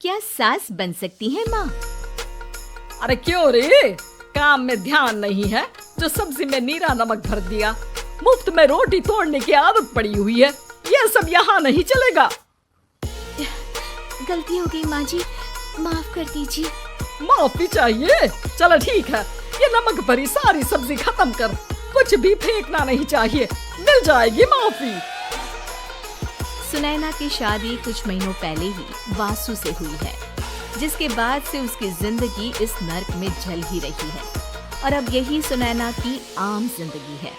क्या सास बन सकती है माँ? अरे क्यों रे, काम में ध्यान नहीं है जो सब्जी में नीरा नमक भर दिया। मुफ्त में रोटी तोड़ने की आदत पड़ी हुई है, ये सब यहाँ नहीं चलेगा। गलती हो गई माँ जी, माफ कर दीजिए। माफी चाहिए? चलो ठीक है, ये नमक भरी सारी सब्जी खत्म कर, कुछ भी फेंकना नहीं चाहिए, मिल जाएगी माफी। सुनैना की शादी कुछ महीनों पहले ही वासु से हुई है, जिसके बाद से उसकी जिंदगी इस नर्क में जल ही रही है। और अब यही सुनैना की आम जिंदगी है,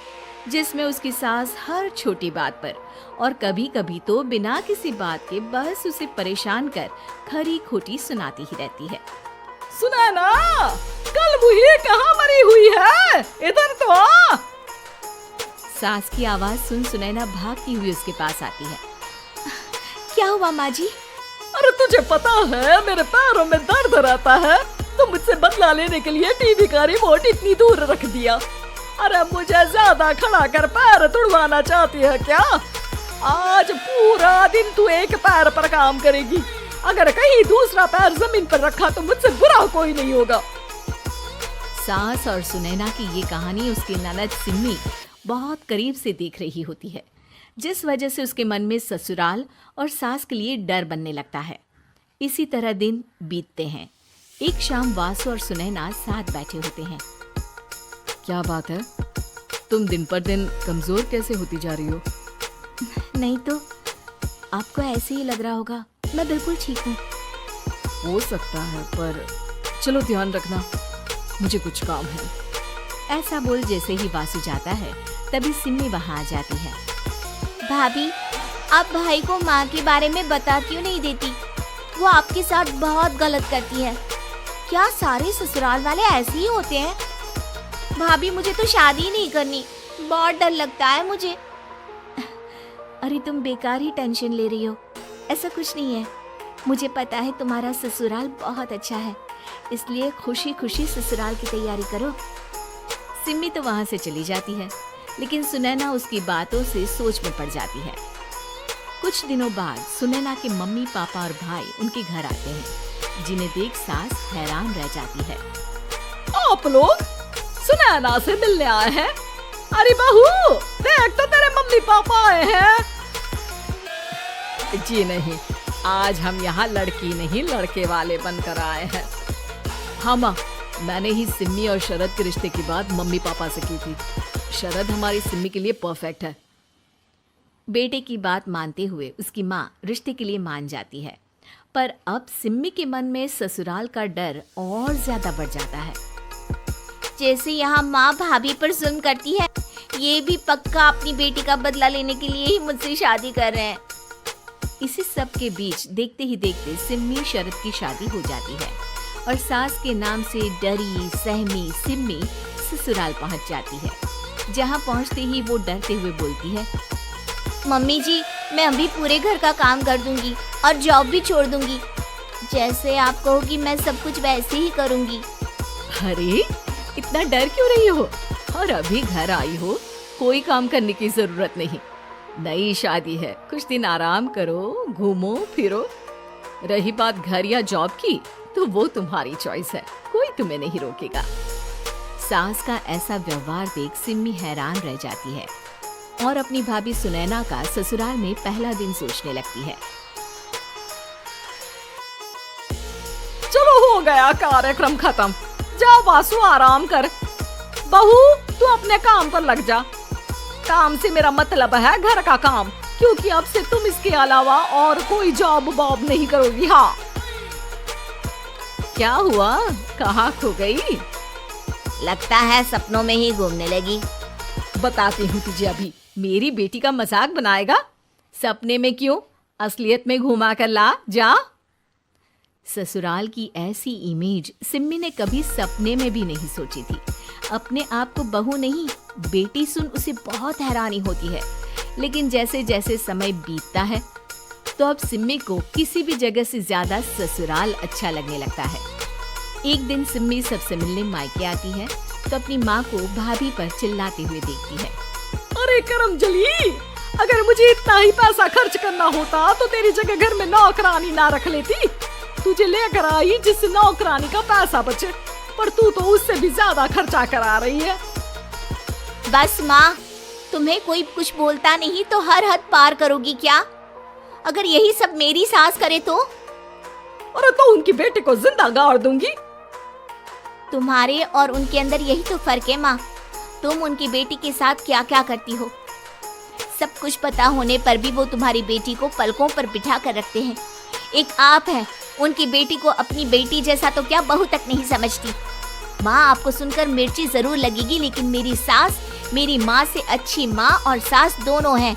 जिसमें उसकी सास हर छोटी बात पर और कभी कभी तो बिना किसी बात के बस उसे परेशान कर खरी खोटी सुनाती ही रहती है। सुनैना, कल बुढ़ी कहाँ मरी हुई है, इधर तो आ। सास की आवाज सुन सुनैना भागती हुई उसके पास आती है। क्या हुआ माँ जी? अरे तुझे पता है मेरे पैरों में दर्द रहता है, तो मुझसे बदला लेने के लिए टीवी का रिमोट इतनी दूर रख दिया। अरे मुझे ज्यादा खड़ा कर पैर तुड़वाना चाहती है क्या? आज पूरा दिन तू एक पैर पर काम करेगी, अगर कहीं दूसरा पैर जमीन पर रखा तो मुझसे बुरा कोई नहीं होगा। सास और सुनैना की ये कहानी उसकी ननद सिम्मी बहुत करीब से देख रही होती है, जिस वजह से उसके मन में ससुराल और सास के लिए डर बनने लगता है। इसी तरह दिन बीतते हैं। एक शाम वासु और सुनैना साथ बैठे होते हैं। क्या बात है, तुम दिन पर दिन कमजोर कैसे होती जा रही हो? नहीं तो, आपको ऐसे ही लग रहा होगा, मैं बिल्कुल ठीक हूँ। हो सकता है, पर चलो ध्यान रखना, मुझे कुछ काम है। ऐसा बोल जैसे ही वासु जाता है, तभी सिम्मी वहाँ आ जाती है। भाभी, आप भाई को माँ के बारे में बता क्यों नहीं देती? वो आपके साथ बहुत गलत करती है। क्या सारे ससुराल वाले ऐसे ही होते हैं? भाभी, मुझे तो शादी नहीं करनी, बहुत डर लगता है मुझे। अरे तुम बेकार ही टेंशन ले रही हो, ऐसा कुछ नहीं है। मुझे पता है तुम्हारा ससुराल बहुत अच्छा है, इसलिए खुशी खुशी ससुराल की तैयारी करो। सिम्मी तो वहाँ से चली जाती है, लेकिन सुनैना उसकी बातों से सोच में पड़ जाती है। कुछ दिनों बाद सुनैना के मम्मी पापा और भाई उनके घर आते हैं, जिन्हें देख सास हैरान रह जाती है। आप लोग सुनैना से मिलने आए हैं? अरे बहू, देख तो तेरे मम्मी पापा आए हैं। जी नहीं, आज हम यहाँ लड़की नहीं लड़के वाले बनकर आए हैं। हाँ माँ, मैंने ही सिम्मी और शरद के रिश्ते की बात मम्मी पापा से की थी। शरद हमारी सिम्मी के लिए परफेक्ट है। बेटे की बात मानते हुए उसकी माँ रिश्ते के लिए मान जाती है, पर अब सिम्मी के मन में ससुराल का डर और ज्यादा बढ़ जाता है। जैसे यहाँ माँ भाभी पर जुल्म करती है, ये भी पक्का अपनी बेटी का बदला लेने के लिए ही मुझसे शादी कर रहे हैं। इसी सब के बीच देखते ही देखते सिम्मी शरद की शादी हो जाती है और सास के नाम से डरी सहमी सिम्मी ससुराल पहुँच जाती है। जहाँ पहुँचते ही वो डरते हुए बोलती है, मम्मी जी, मैं अभी पूरे घर का काम कर दूंगी और जॉब भी छोड़ दूंगी। जैसे आप कहोगी मैं सब कुछ वैसे ही करूंगी। अरे इतना डर क्यों रही हो? और अभी घर आई हो, कोई काम करने की जरूरत नहीं। नई शादी है, कुछ दिन आराम करो, घूमो फिरो। रही बात घर या जॉब की, तो वो तुम्हारी चॉइस है, कोई तुम्हें नहीं रोकेगा। सास का ऐसा व्यवहार देख सिम्मी हैरान रह जाती है और अपनी भाभी सुनैना का ससुराल में पहला दिन सोचने लगती है। चलो हो गया कार्यक्रम खत्म, जाओ वासु आराम कर। बहू, तू अपने काम पर लग जा। काम से मेरा मतलब है घर का काम, क्योंकि अब से तुम इसके अलावा और कोई जॉब वॉब नहीं करोगी। हाँ। क्या हुआ, कहाँ खो गई? लगता है सपनों में ही घूमने लगी। बताती हूँ तुझे अभी। मेरी बेटी का मजाक बनाएगा? सपने में क्यों, असलियत में घुमा कर ला जा। ससुराल की ऐसी इमेज सिम्मी ने कभी सपने में भी नहीं सोची थी। अपने आप को बहू नहीं, बेटी सुन उसे बहुत हैरानी होती है। लेकिन जैसे जैसे समय बीतता है, तो अब सिम्मी को किसी भी जगह से ज्यादा ससुराल अच्छा लगने लगता है। एक दिन सिम्मी सबसे मिलने मायके आती है, तो अपनी माँ को भाभी पर चिल्लाते हुए देखती है। अरे करमजली, अगर मुझे इतना ही पैसा खर्च करना होता तो तेरी जगह घर में नौकरानी ना रख लेती। तुझे लेकर आई जिससे नौकरानी का पैसा बचे, पर तू तो उससे भी ज्यादा खर्चा करा रही है। बस माँ, तुम्हें कोई कुछ बोलता नहीं तो हर हद पार करोगी क्या? अगर यही सब मेरी सास करे तो? अरे तो उनकी बेटी को जिंदा गाड़ दूंगी। तुम्हारे और उनके अंदर यही तो फर्क है माँ। तुम उनकी बेटी के साथ क्या क्या करती हो, सब कुछ पता होने पर भी वो तुम्हारी बेटी को पलकों पर बिठा कर रखते हैं। एक आप है, उनकी बेटी को अपनी बेटी जैसा तो क्या बहू तक नहीं समझती। माँ, आपको सुनकर मिर्ची जरूर लगेगी, लेकिन मेरी सास मेरी माँ से अच्छी माँ और सास दोनों हैं।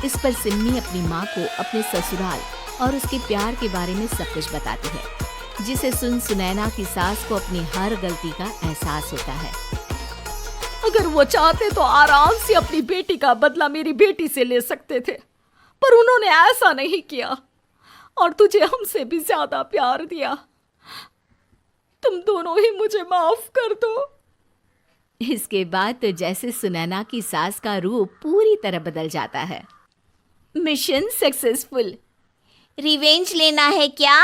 इस पर सिम्मी अपनी माँ को अपने ससुराल और उसके प्यार के बारे में सब कुछ बताती है, जिसे सुन सुनैना की सास को अपनी हर गलती का एहसास होता है। अगर वो चाहते तो आराम से अपनी बेटी का बदला मेरी बेटी से ले सकते थे, पर उन्होंने ऐसा नहीं किया और तुझे हमसे भी ज्यादा प्यार दिया। तुम दोनों ही मुझे माफ कर दो। इसके बाद तो जैसे सुनैना की सास का रूप पूरी तरह बदल जाता है। Mission successful. रिवेंज लेना है क्या?